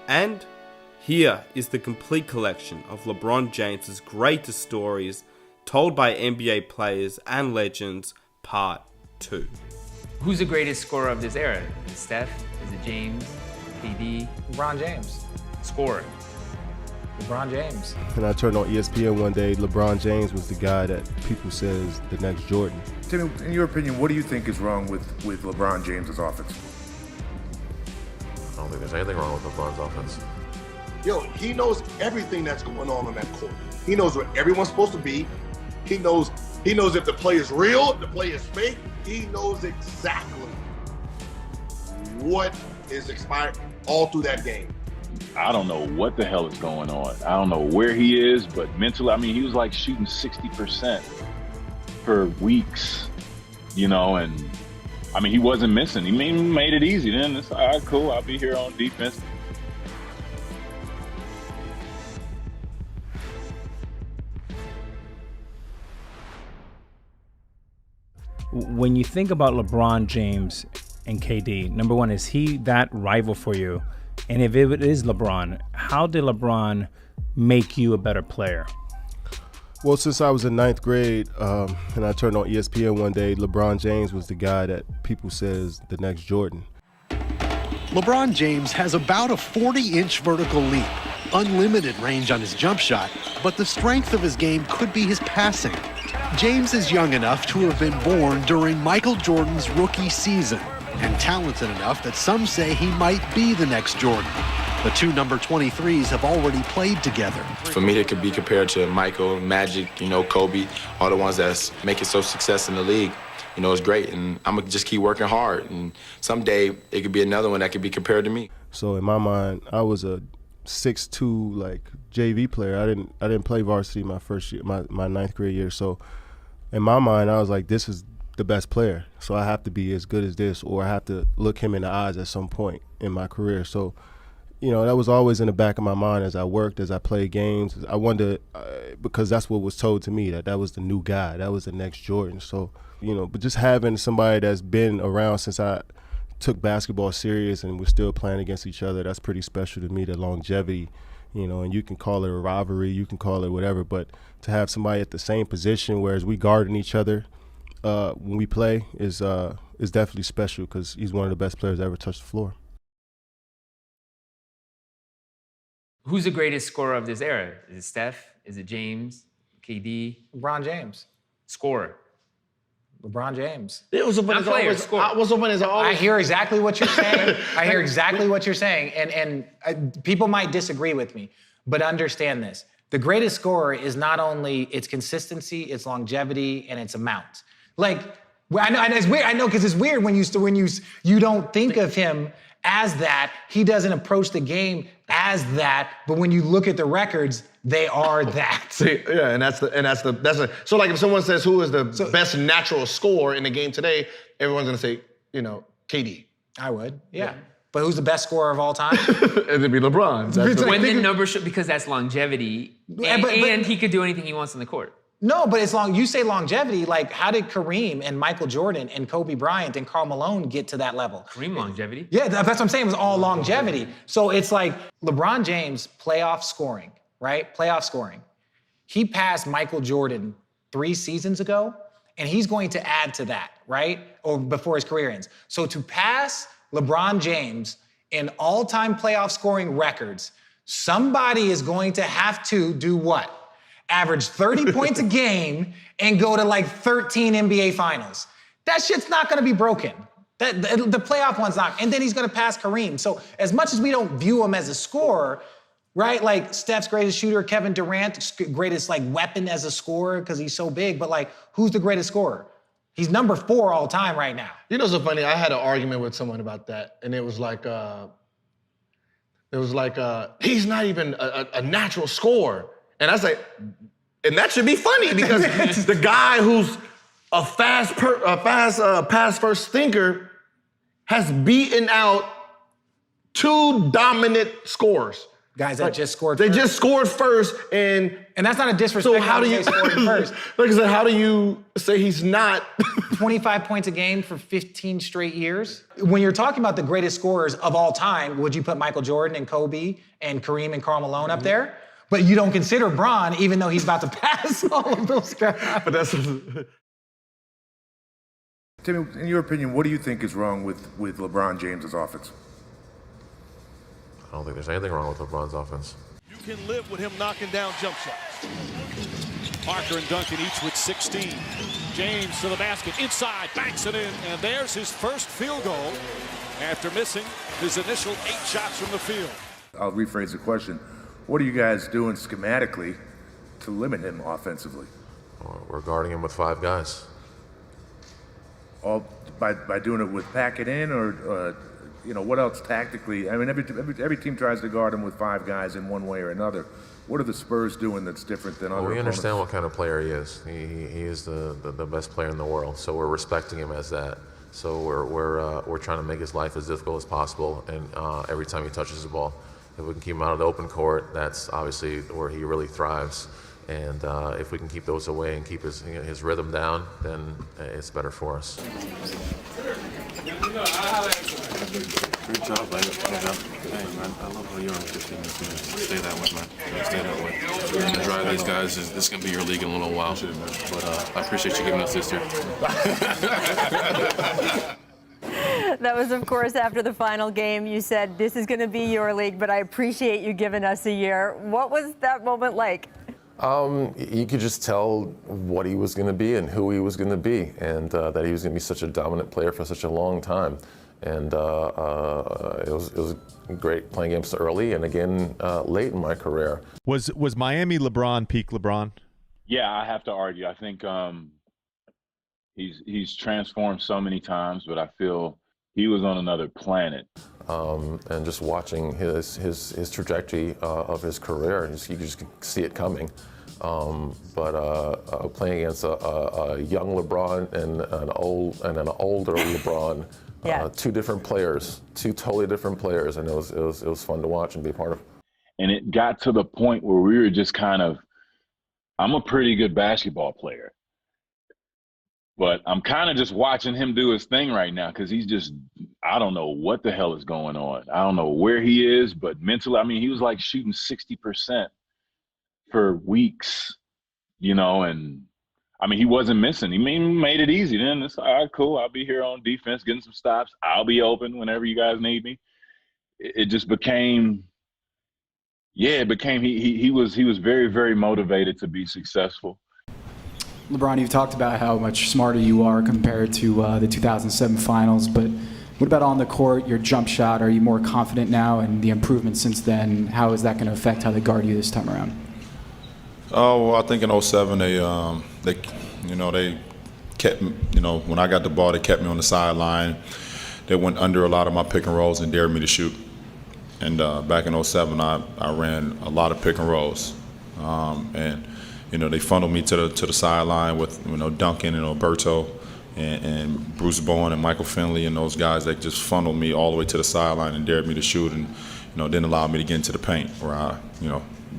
And here is the complete collection of LeBron James's greatest stories told by NBA players and legends, part 2. Who's the greatest scorer of this era? Is it Steph? Is it James? KD? LeBron James. Scorer. LeBron James. And I turned on ESPN one day, LeBron James was the guy that people say is the next Jordan. Timmy, in your opinion, what do you think is wrong with LeBron James's offense? I don't think there's anything wrong with LeBron's offense. Yo, he knows everything that's going on that court. He knows where everyone's supposed to be. He knows if the play is real, if the play is fake. He knows exactly what is expired all through that game. I don't know what the hell is going on. I don't know where he is, but mentally, I mean, he was like shooting 60% for weeks, and I mean, he wasn't missing. He made it easy. Then it's all right, cool. I'll be here on defense. When you think about LeBron James and KD, number one, is he that rival for you? And if it is LeBron, how did LeBron make you a better player? Well, since I was in ninth grade and I turned on ESPN one day, LeBron James was the guy that people say is the next Jordan. LeBron James has about a 40-inch vertical leap, unlimited range on his jump shot, but the strength of his game could be his passing. James is young enough to have been born during Michael Jordan's rookie season and talented enough that some say he might be the next Jordan. The two number 23s have already played together. For me, it could be compared to Michael, Magic, Kobe, all the ones that's making so success in the league. It's great, and I'm gonna just keep working hard, and someday it could be another one that could be compared to me. So in my mind, I was a 6'2" JV player. I didn't play varsity my first year, my ninth grade year. So in my mind, I was like, this is the best player. So I have to be as good as this, or I have to look him in the eyes at some point in my career. So, that was always in the back of my mind as I worked, as I played games. I wondered, because that's what was told to me, that was the new guy, that was the next Jordan. So, but just having somebody that's been around since I took basketball serious and we're still playing against each other, that's pretty special to me, the longevity, and you can call it a rivalry, you can call it whatever, but to have somebody at the same position, whereas we guarding each other when we play is definitely special because he's one of the best players that ever touched the floor. Who's the greatest scorer of this era? Is it Steph? Is it James? KD? LeBron James. Scorer. LeBron James. Not player, scorer. I hear exactly what you're saying. I hear exactly what you're saying. And people might disagree with me, but understand this. The greatest scorer is not only its consistency, its longevity, and its amount. I know it's weird. I know because it's weird when you don't think of him as that. He doesn't approach the game as that. But when you look at the records, they are that. See, yeah, and that's so like if someone says who is the best natural scorer in the game today, everyone's gonna say, KD. I would, yeah. But who's the best scorer of all time? It'd be LeBron. When the number should, because that's longevity, and he could do anything he wants on the court. No, but you say longevity, how did Kareem and Michael Jordan and Kobe Bryant and Karl Malone get to that level? Kareem longevity? Yeah, that's what I'm saying. It was all longevity. So it's like LeBron James, playoff scoring, right? Playoff scoring. He passed Michael Jordan 3 seasons ago, and he's going to add to that, right? Or before his career ends. So to pass LeBron James in all-time playoff scoring records, somebody is going to have to do what? Average 30 points a game and go to 13 NBA finals. That shit's not gonna be broken. The playoff one's not, and then he's gonna pass Kareem. So as much as we don't view him as a scorer, right? Steph's greatest shooter, Kevin Durant's greatest weapon as a scorer because he's so big, but who's the greatest scorer? He's number 4 all time right now. So funny, I had an argument with someone about that, and it was he's not even a natural scorer. And I was like, and that should be funny because the guy who's a fast pass first thinker has beaten out 2 dominant scorers. Guys that just scored They first. just scored first, and that's not a disrespect. So how do you, first. like I said, how do you say he's not 25 points a game for 15 straight years? When you're talking about the greatest scorers of all time, would you put Michael Jordan and Kobe and Kareem and Karl Malone up there? But you don't consider Bron, even though he's about to pass all of those guys. But that's Timmy, in your opinion, what do you think is wrong with LeBron James's offense? I don't think there's anything wrong with LeBron's offense. You can live with him knocking down jump shots. Parker and Duncan each with 16. James to the basket, inside, banks it in, and there's his first field goal after missing his initial 8 shots from the field. I'll rephrase the question. What are you guys doing schematically to limit him offensively? We're guarding him with 5 guys. All by doing it with pack it in, or what else tactically? I mean, every team tries to guard him with 5 guys in one way or another. What are the Spurs doing that's different than other We opponents? understand what kind of player he is. He is the best player in the world, so we're respecting him as that. So we're trying to make his life as difficult as possible, and every time he touches the ball, if we can keep him out of the open court, that's obviously where he really thrives. And if we can keep those away and keep his rhythm down, then it's better for us. Good job, man. Hey, man, I love how you're on 15 minutes. Stay that way, man. Stay that way. You're going to drive these guys. This is going to be your league in a little while. But I appreciate you giving us this year. That was, of course, after the final game. You said, this is going to be your league, but I appreciate you giving us a year. What was that moment like? You could just tell what he was going to be and who he was going to be, and that he was going to be such a dominant player for such a long time. And it was great playing games early and again late in my career. Was Miami LeBron peak LeBron? Yeah, I have to argue. I think he's transformed so many times, but I feel he was on another planet. And just watching his trajectory of his career, you just see it coming. But playing against a young LeBron and an older LeBron, yeah. 2 different players, 2 totally different players, and it was fun to watch and be a part of. And it got to the point where we were just kind of, I'm a pretty good basketball player, but I'm kind of just watching him do his thing right now because he's just, I don't know what the hell is going on. I don't know where he is, but mentally, I mean, he was like shooting 60% for weeks, and I mean, he wasn't missing. He made it easy. Then it's all right, cool. I'll be here on defense, getting some stops. I'll be open whenever you guys need me. It just became, he was very, very motivated to be successful. LeBron, you've talked about how much smarter you are compared to the 2007 finals, but what about on the court, your jump shot? Are you more confident now, and the improvement since then, how is that going to affect how they guard you this time around? Oh, well, I think in 07 they kept, when I got the ball, they kept me on the sideline. They went under a lot of my pick and rolls and dared me to shoot. And back in 07, I ran a lot of pick and rolls, and they funneled me to the sideline with Duncan and Alberto and Bruce Bowen and Michael Finley and those guys that just funneled me all the way to the sideline and dared me to shoot, and didn't allow me to get into the paint where I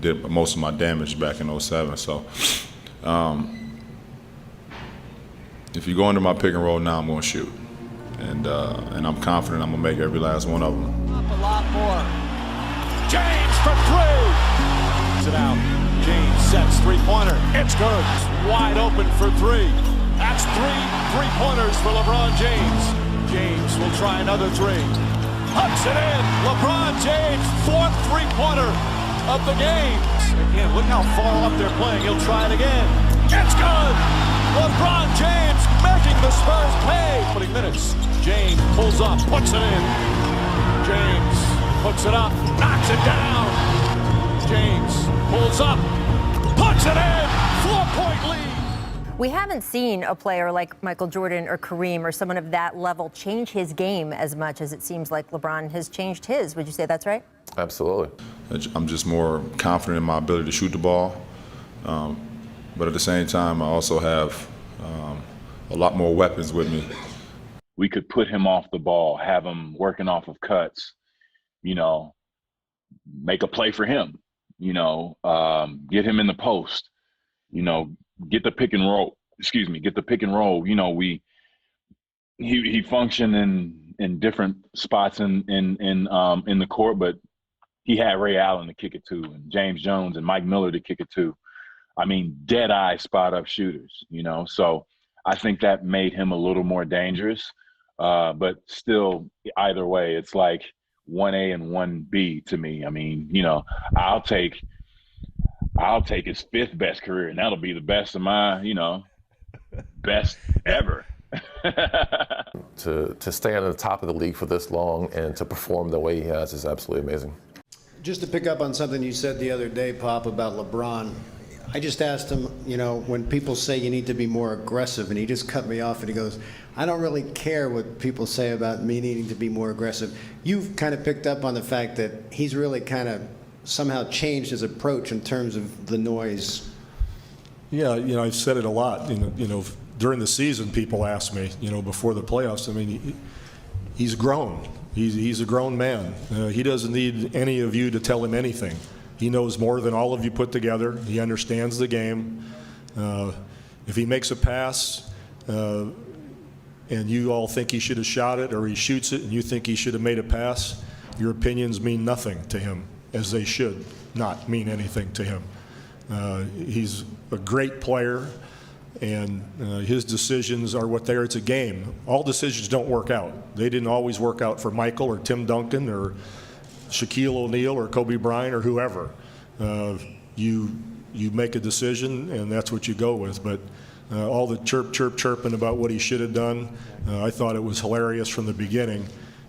did most of my damage back in 07. So if you go under my pick and roll now, I'm going to shoot, and I'm confident I'm going to make every last one of them. Up a lot more. James for 3. It out. James sets 3-pointer. It's good. It's wide open for 3. That's 3 3-pointers for LeBron James. James will try another 3. Puts it in. LeBron James, 4th 3-pointer of the game. Again, look how far up they're playing. He'll try it again. It's good. LeBron James making the Spurs pay. 20 minutes. James pulls up, puts it in. James puts it up, knocks it down. James pulls up, puts it in. 4-point lead. We haven't seen a player like Michael Jordan or Kareem or someone of that level change his game as much as it seems like LeBron has changed his. Would you say that's right? Absolutely. I'm just more confident in my ability to shoot the ball. But at the same time, I also have a lot more weapons with me. We could put him off the ball, have him working off of cuts, make a play for him, get him in the post, get the pick and roll. Get the pick and roll. He functioned in different spots in the court, but he had Ray Allen to kick it to, and James Jones and Mike Miller to kick it to. I mean, dead eye spot up shooters. So I think that made him a little more dangerous. But still, either way, it's like 1A and 1B to me. I mean, I'll take his fifth best career, and that'll be the best of my, best ever. To stay at the top of the league for this long and to perform the way he has is absolutely amazing. Just to pick up on something you said the other day, Pop, about LeBron, I just asked him, when people say you need to be more aggressive, and he just cut me off and he goes, I don't really care what people say about me needing to be more aggressive. You've kind of picked up on the fact that he's really kind of somehow changed his approach in terms of the noise. Yeah, I've said it a lot. During the season, people ask me, before the playoffs, I mean, he's grown. He's a grown man. He doesn't need any of you to tell him anything. He knows more than all of you put together. He understands the game. If he makes a pass and you all think he should have shot it, or he shoots it and you think he should have made a pass, your opinions mean nothing to him, as they should not mean anything to him. He's a great player, and his decisions are what they are. It's a game. All decisions don't work out. They didn't always work out for Michael or Tim Duncan or Shaquille O'Neal or Kobe Bryant or whoever. You make a decision, and that's what you go with. But all the chirping about what he should have done, I thought it was hilarious from the beginning.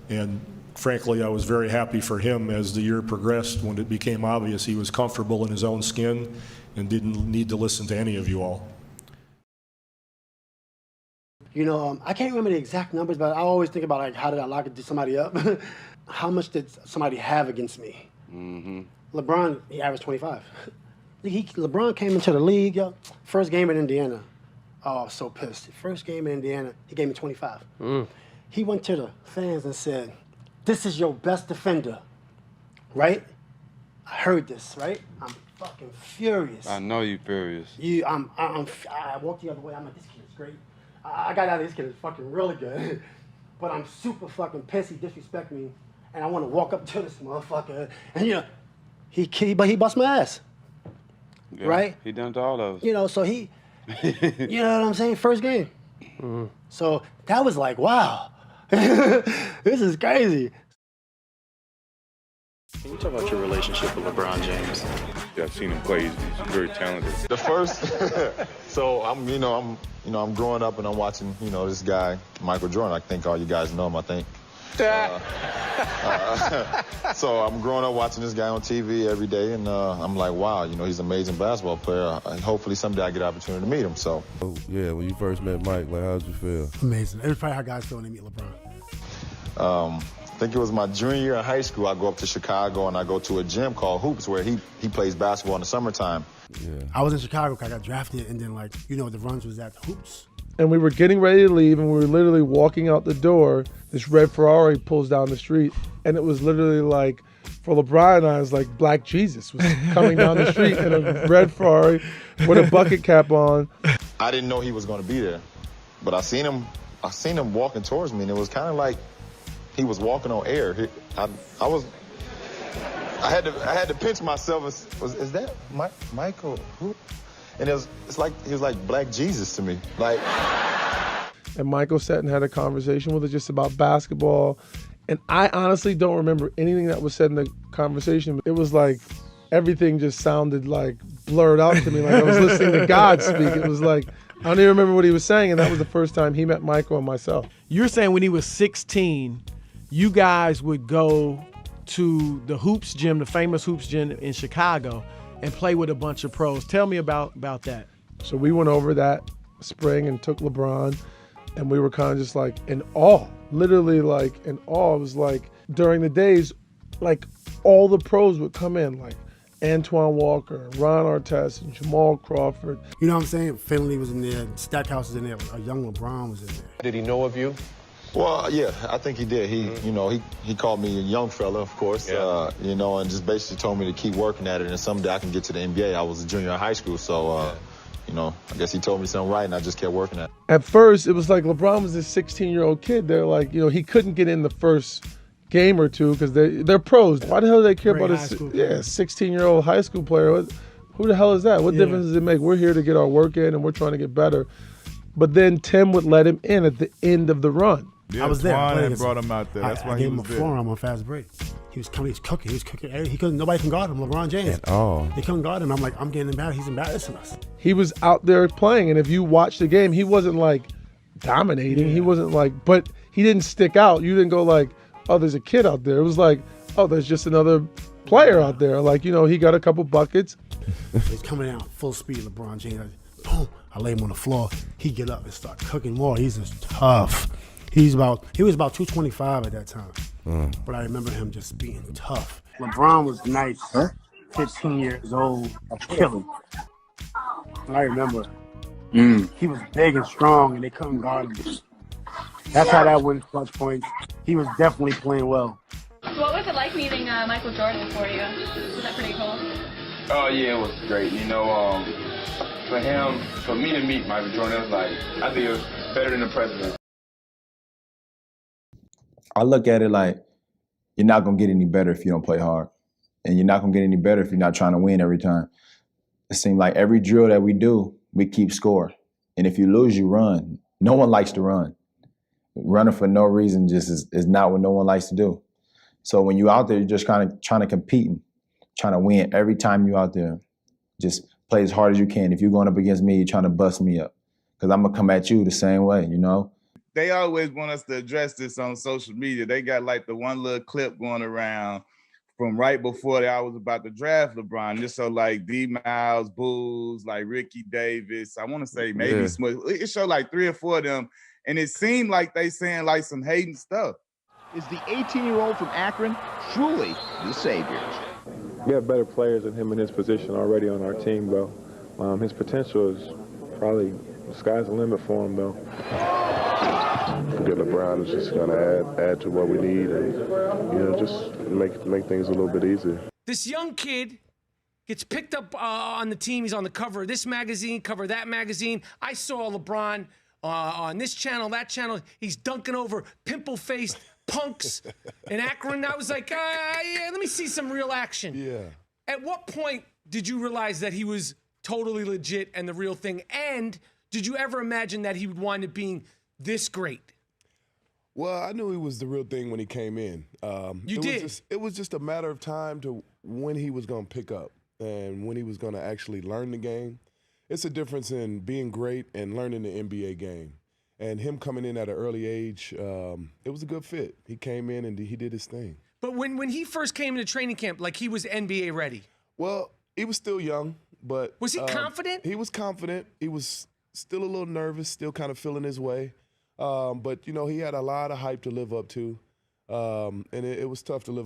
And frankly, I was very happy for him as the year progressed, when it became obvious he was comfortable in his own skin and didn't need to listen to any of you all. I can't remember the exact numbers, but I always think about, how did I lock somebody up? How much did somebody have against me? Mm-hmm. LeBron, he averaged 25. LeBron came into the league, first game in Indiana. Oh, I was so pissed. First game in Indiana, he gave me 25. He went to the fans and said, this is your best defender, right? I heard this, right? I'm fucking furious. I know you furious. I walked the other way. I'm like, this kid is great. I got out of this kid is fucking really good. But I'm super fucking pissed. He disrespected me. And I want to walk up to this motherfucker. And, he bust my ass. Yeah, right? He done to all of us. So he, you know what I'm saying? First game. Mm-hmm. So that was like, wow. This is crazy. Can you talk about your relationship with LeBron James? Yeah, I've seen him play. He's very talented. The first, so I'm growing up and I'm watching, this guy, Michael Jordan. I think all you guys know him, I think. So I'm growing up watching this guy on TV every day, and I'm like, wow, he's an amazing basketball player, and hopefully someday I get an opportunity to meet him. So. Oh, yeah, when you first met Mike, how did you feel? Amazing. It was probably how guys feel when they meet LeBron. I think it was my junior year in high school. I go up to Chicago and I go to a gym called Hoops, where he plays basketball in the summertime. Yeah. I was in Chicago because I got drafted, and then the runs was at Hoops. And we were getting ready to leave, and we were literally walking out the door. This red Ferrari pulls down the street, and it was literally like, for LeBron and I, it was like Black Jesus was coming down the street in a red Ferrari with a bucket cap on. I didn't know he was going to be there, but I seen him walking towards me, and it was kind of like he was walking on air. I had to pinch myself. Is that Michael? Who? And it's like he was like Black Jesus to me. Like. And Michael sat and had a conversation with us just about basketball. And I honestly don't remember anything that was said in the conversation. It was like everything just sounded like blurred out to me, like I was listening to God speak. It was like, I don't even remember what he was saying, and that was the first time he met Michael and myself. You're saying when he was 16, you guys would go to the Hoops gym, the famous Hoops gym in Chicago, and play with a bunch of pros. Tell me about that. So we went over that spring and took LeBron, and we were kind of just like in awe, literally like in awe. It was like during the days, like all the pros would come in, like Antoine Walker, Ron Artest, and Jamal Crawford. You know what I'm saying? Finley was in there, Stackhouse was in there, a young LeBron was in there. Did he know of you? Well, yeah, I think he did. He called me a young fella, of course, and just basically told me to keep working at it, and someday I can get to the NBA. I was a junior in high school, so, I guess he told me something right, and I just kept working at it. At first, it was like LeBron was this 16-year-old kid. They're like, he couldn't get in the first game or two because they're pros. Why the hell do they care about a 16-year-old high school player? Who the hell is that? What difference does it make? We're here to get our work in, and we're trying to get better. But then Tim would let him in at the end of the run. Yeah, I was there. Twan had brought him out there. That's why I he gave him was a there. forearm on fast break. He was coming. He was cooking. He couldn't. Nobody can guard him. LeBron James. At all. They couldn't guard him. I'm like, I'm getting embarrassed. He's embarrassing us. He was out there playing, and if you watch the game, he wasn't like dominating. He wasn't like, but he didn't stick out. You didn't go like, oh, there's a kid out there. It was like, oh, there's just another player out there. Like, he got a couple buckets. He's coming out full speed, LeBron James. Boom. I lay him on the floor. He get up and start cooking more. He's just tough. He was about 225 at that time. But I remember him just being tough. LeBron was nice. 15 years old, a killer. I remember. He was big and strong, and they couldn't guard him. That's how that wins clutch points. He was definitely playing well. What was it like meeting Michael Jordan for you? Was that pretty cool? Oh yeah, it was great. For me to meet Michael Jordan, it was like, I think it was better than the president. I look at it like you're not going to get any better if you don't play hard. And you're not going to get any better if you're not trying to win every time. It seems like every drill that we do, we keep score. And if you lose, you run. No one likes to run. Running for no reason just is not what no one likes to do. So when you're out there, you're just kind of trying to compete and trying to win every time you're out there. Just play as hard as you can. If you're going up against me, you're trying to bust me up. Because I'm going to come at you the same way, They always want us to address this on social media. They got like the one little clip going around from right before I was about to draft LeBron. Just so like D Miles, Bulls, like Ricky Davis. I want to say maybe it showed like 3 or 4 of them. And it seemed like they saying like some hating stuff. Is the 18-year-old from Akron truly the savior? We have better players than him in his position already on our team, though. His potential is probably the sky's the limit for him, though. Good LeBron is just going to add to what we need and, just make things a little bit easier. This young kid gets picked up on the team. He's on the cover of this magazine, cover of that magazine. I saw LeBron on this channel, that channel. He's dunking over pimple-faced punks in Akron. I was like, yeah, let me see some real action. Yeah. At what point did you realize that he was totally legit and the real thing? And did you ever imagine that he would wind up being this great? Well, I knew he was the real thing when he came in. It was just a matter of time to when he was going to pick up and when he was going to actually learn the game. It's a difference in being great and learning the NBA game. And him coming in at an early age, it was a good fit. He came in and he did his thing. But when he first came into training camp, like he was NBA ready. Well, he was still young, but was he confident? He was confident. He was still a little nervous, still kind of feeling his way. But he had a lot of hype to live up to, and it was tough to live